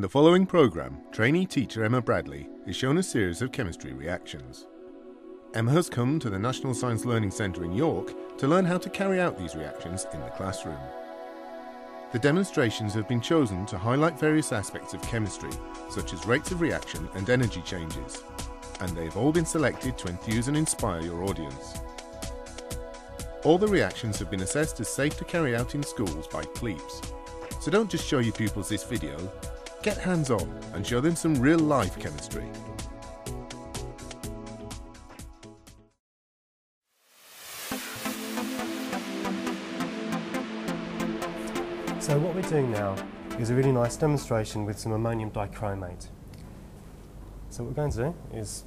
the following programme, trainee teacher Emma Bradley is shown a series of chemistry reactions. Emma has come to the National Science Learning Centre in York to learn how to carry out these reactions in the classroom. The demonstrations have been chosen to highlight various aspects of chemistry, such as rates of reaction and energy changes, and they have all been selected to enthuse and inspire your audience. All the reactions have been assessed as safe to carry out in schools by CLEEPS. So don't just show your pupils this video, get hands-on and show them some real-life chemistry. So what we're doing now is a really nice demonstration with some ammonium dichromate. So what we're going to do is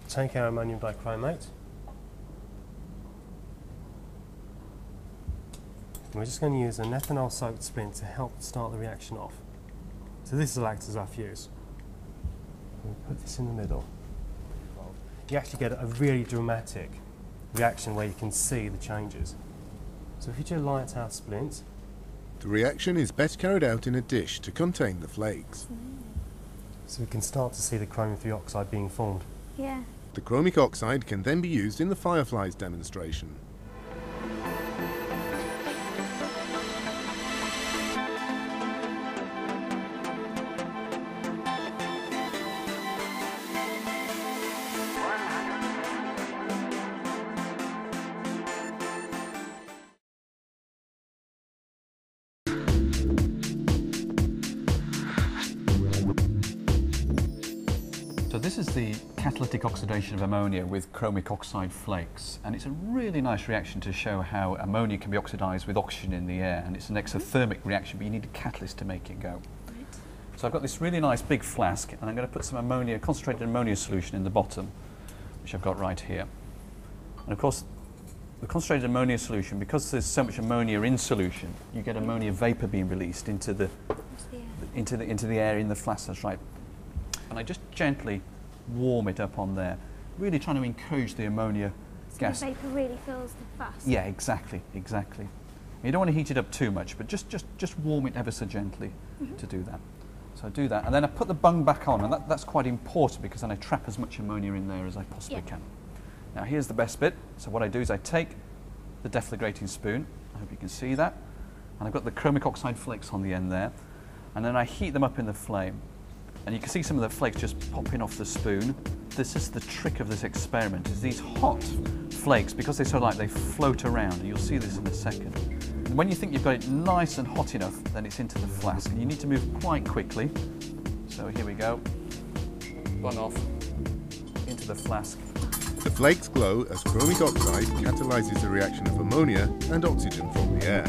take our ammonium dichromate. We're just going to use an ethanol soaked splint to help start the reaction off. So this will act as our fuse. We put this in the middle. You actually get a really dramatic reaction where you can see the changes. So if you just light our splint. The reaction is best carried out in a dish to contain the flakes. So we can start to see the chromium 3 oxide being formed. Yeah. The chromic oxide can then be used in the fireflies demonstration. So this is the catalytic oxidation of ammonia with chromic oxide flakes, and it's a really nice reaction to show how ammonia can be oxidized with oxygen in the air, and it's an exothermic reaction, but you need a catalyst to make it go. Right. So I've got this really nice big flask, and I'm going to put some ammonia, concentrated ammonia solution in the bottom, which I've got right here. And of course, the concentrated ammonia solution, because there's so much ammonia in solution, you get ammonia vapor being released into the air in the flask. That's right. And I just gently warm it up on there, really trying to encourage the ammonia gas. The vapour really fills the flask. Yeah, exactly. You don't want to heat it up too much, but just warm it ever so gently to do that. So I do that, and then I put the bung back on, and that's quite important because then I trap as much ammonia in there as I possibly can. Now here's the best bit. So what I do is I take the deflagrating spoon, I hope you can see that, and I've got the chromic oxide flakes on the end there, and then I heat them up in the flame. And you can see some of the flakes just popping off the spoon. This is the trick of this experiment, is these hot flakes, because they're so light, they float around, and you'll see this in a second. And when you think you've got it nice and hot enough, then it's into the flask, and you need to move quite quickly. So here we go, one off, into the flask. The flakes glow as chromic oxide catalyses the reaction of ammonia and oxygen from the air.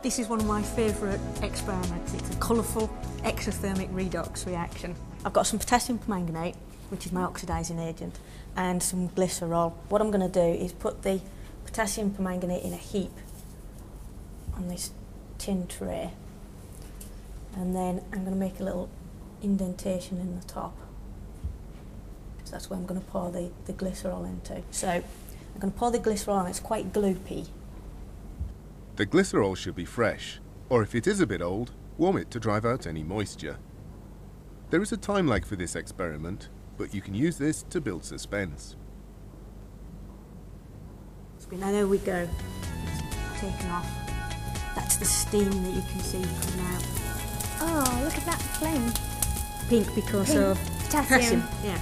This is one of my favourite experiments. It's a colourful exothermic redox reaction. I've got some potassium permanganate, which is my oxidising agent, and some glycerol. What I'm going to do is put the potassium permanganate in a heap on this tin tray, and then I'm going to make a little indentation in the top. So that's where I'm going to pour the glycerol into. So I'm going to pour the glycerol on. It's quite gloopy. The glycerol should be fresh, or if it is a bit old, warm it to drive out any moisture. There is a time lag for this experiment, but you can use this to build suspense. Now there we go, it's taken off. That's the steam that you can see coming out. Oh, look at that flame. Pink because Pink. of Potassium. Yeah.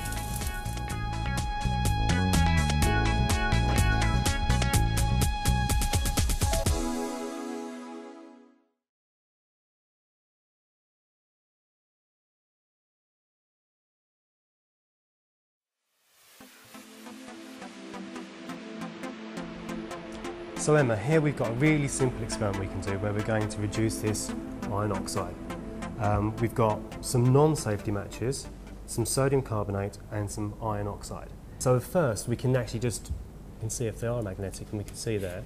So Emma, here we've got a really simple experiment we can do where we're going to reduce this iron oxide. We've got some non-safety matches, some sodium carbonate and some iron oxide. So first we can actually just can see if they are magnetic, and we can see there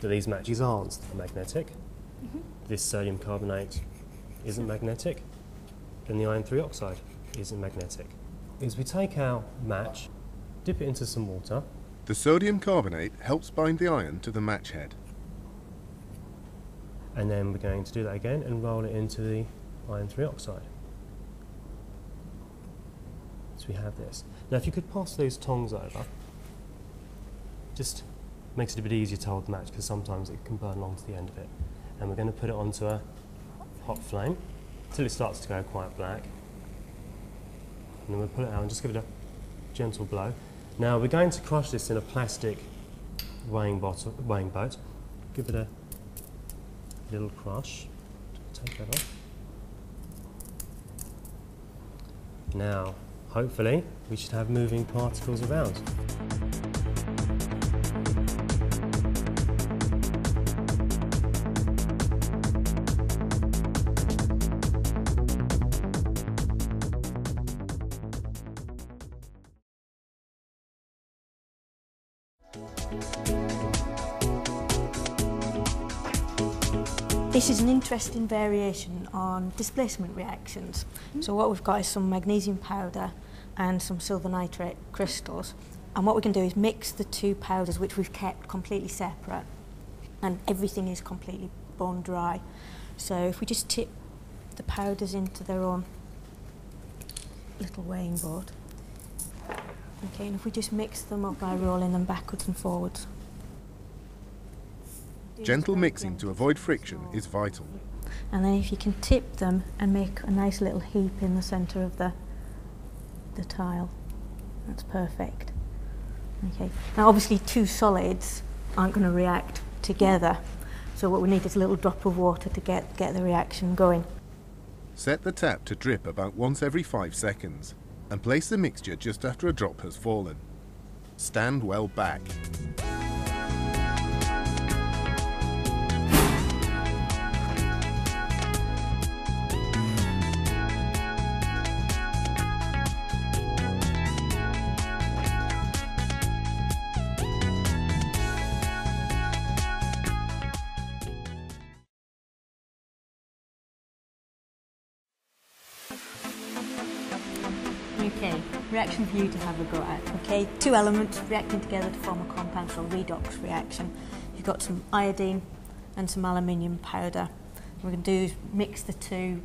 that these matches aren't magnetic. This sodium carbonate isn't magnetic, and the iron 3 oxide isn't magnetic. Is we take our match, dip it into some water. The sodium carbonate helps bind the iron to the match head. And then we're going to do that again and roll it into the iron 3 oxide. So we have this. Now if you could pass those tongs over, just makes it a bit easier to hold the match, because sometimes it can burn along to the end of it. And we're going to put it onto a hot flame until it starts to go quite black. And then we'll pull it out and just give it a gentle blow. Now we're going to crush this in a plastic weighing boat. Give it a little crush. Take that off. Now, hopefully, we should have moving particles around. This is an interesting variation on displacement reactions. So what we've got is some magnesium powder and some silver nitrate crystals. And what we can do is mix the two powders, which we've kept completely separate, and everything is completely bone dry. So if we just tip the powders into their own little weighing board. Okay, and if we just mix them up by rolling them backwards and forwards. Gentle mixing to avoid friction is vital. And then if you can tip them and make a nice little heap in the centre of the tile, that's perfect. Okay. Now obviously two solids aren't going to react together, so what we need is a little drop of water to get the reaction going. Set the tap to drip about once every 5 seconds and place the mixture just after a drop has fallen. Stand well back. Okay, reaction for you to have a go at. Okay, two elements reacting together to form a compound, so redox reaction. You've got some iodine and some aluminium powder. What we're going to do is mix the two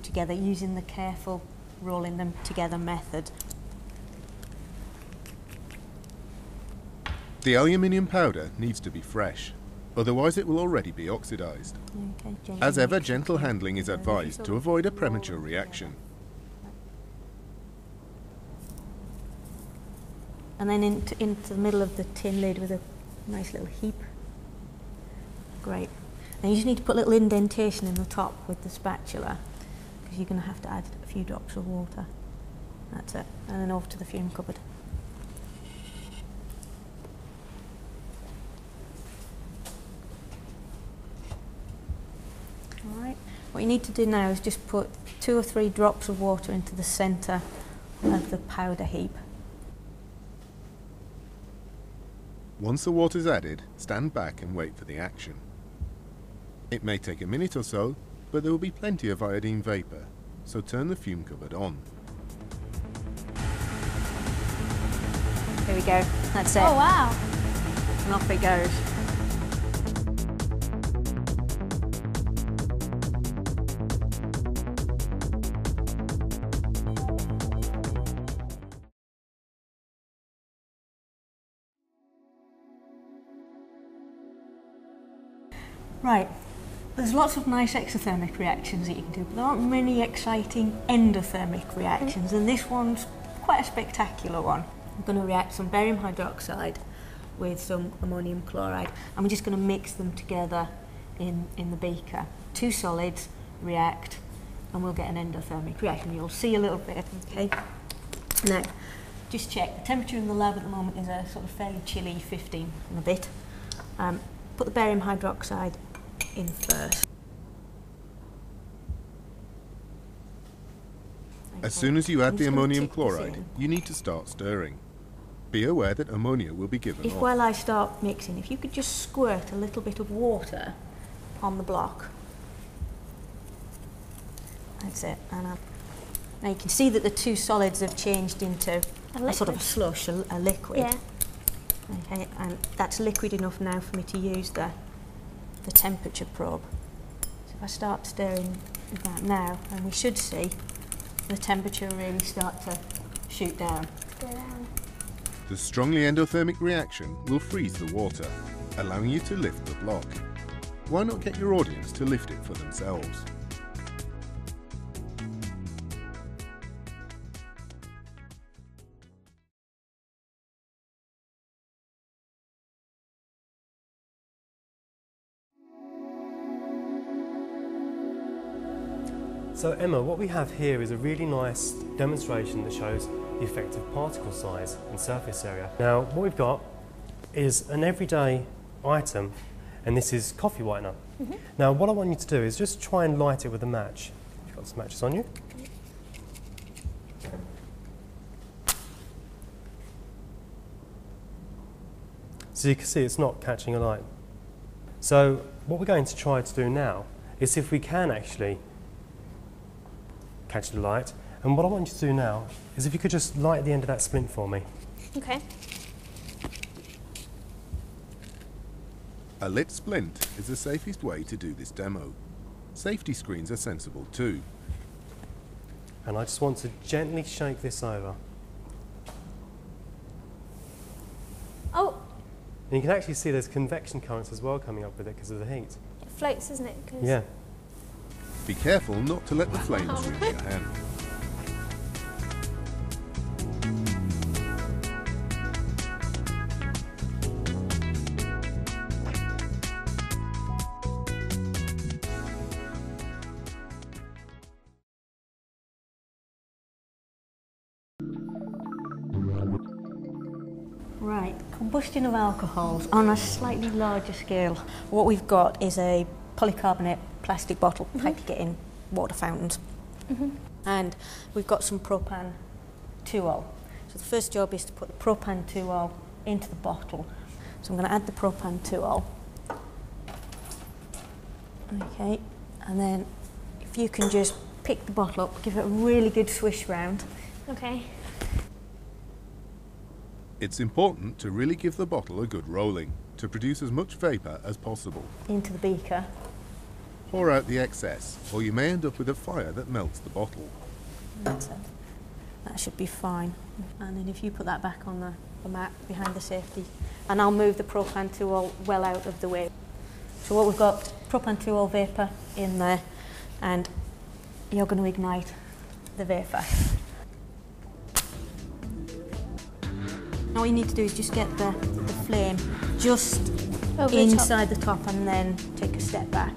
together using the careful rolling them together method. The aluminium powder needs to be fresh, otherwise it will already be oxidized. Okay, As ever, gentle handling is advised to avoid a premature reaction. And then into the middle of the tin lid with a nice little heap. Great. Now you just need to put a little indentation in the top with the spatula, because you're going to have to add a few drops of water. That's it. And then over to the fume cupboard. Alright. What you need to do now is just put 2 or 3 drops of water into the centre of the powder heap. Once the water is added, stand back and wait for the action. It may take a minute or so, but there will be plenty of iodine vapour, so turn the fume cupboard on. Here we go. That's it. Oh wow! And off it goes. Right, there's lots of nice exothermic reactions that you can do, but there aren't many exciting endothermic reactions, and this one's quite a spectacular one. I'm going to react some barium hydroxide with some ammonium chloride, and we're just going to mix them together in the beaker. Two solids react, and we'll get an endothermic reaction. You'll see a little bit, okay? Now, just check. The temperature in the lab at the moment is a sort of fairly chilly 15 and a bit. Put the barium hydroxide in first. As soon as you add the ammonium chloride, you need to start stirring. Be aware that ammonia will be given off. While I start mixing, if you could just squirt a little bit of water on the block. That's it. And now you can see that the two solids have changed into a sort of a slush, a liquid. Yeah. Okay, and that's liquid enough now for me to use the temperature probe. So if I start stirring with that now, and we should see the temperature really start to shoot down. Go down. The strongly endothermic reaction will freeze the water, allowing you to lift the block. Why not get your audience to lift it for themselves? So Emma, what we have here is a really nice demonstration that shows the effect of particle size and surface area. Now what we've got is an everyday item, and this is coffee whitener. Now what I want you to do is just try and light it with a match. You've got some matches on you. So you can see it's not catching a light. So what we're going to try to do now is see if we can actually catch the light. And what I want you to do now is if you could just light the end of that splint for me. Okay. A lit splint is the safest way to do this demo. Safety screens are sensible too. And I just want to gently shake this over. Oh, And you can actually see there's convection currents as well coming up with it because of the heat. it floats, isn't it? 'Cause Yeah. Be careful not to let the flames reach your hand. Right, combustion of alcohols on a slightly larger scale. What we've got is a polycarbonate plastic bottle, like you get in water fountains. And we've got some propan 2-ol. So the first job is to put the propan 2-ol into the bottle. So I'm going to add the propan 2-ol. Okay, and then if you can just pick the bottle up, give it a really good swish round. Okay. It's important to really give the bottle a good rolling to produce as much vapour as possible. Into the beaker. Pour out the excess, or you may end up with a fire that melts the bottle. That's it. That should be fine. And then if you put that back on the mat behind the safety, and I'll move the propan 2-ol well out of the way. So what we've got, propan 2-ol vapour in there, and you're going to ignite the vapour. All you need to do is just get the flame just Over the top. inside the top and then take a step back.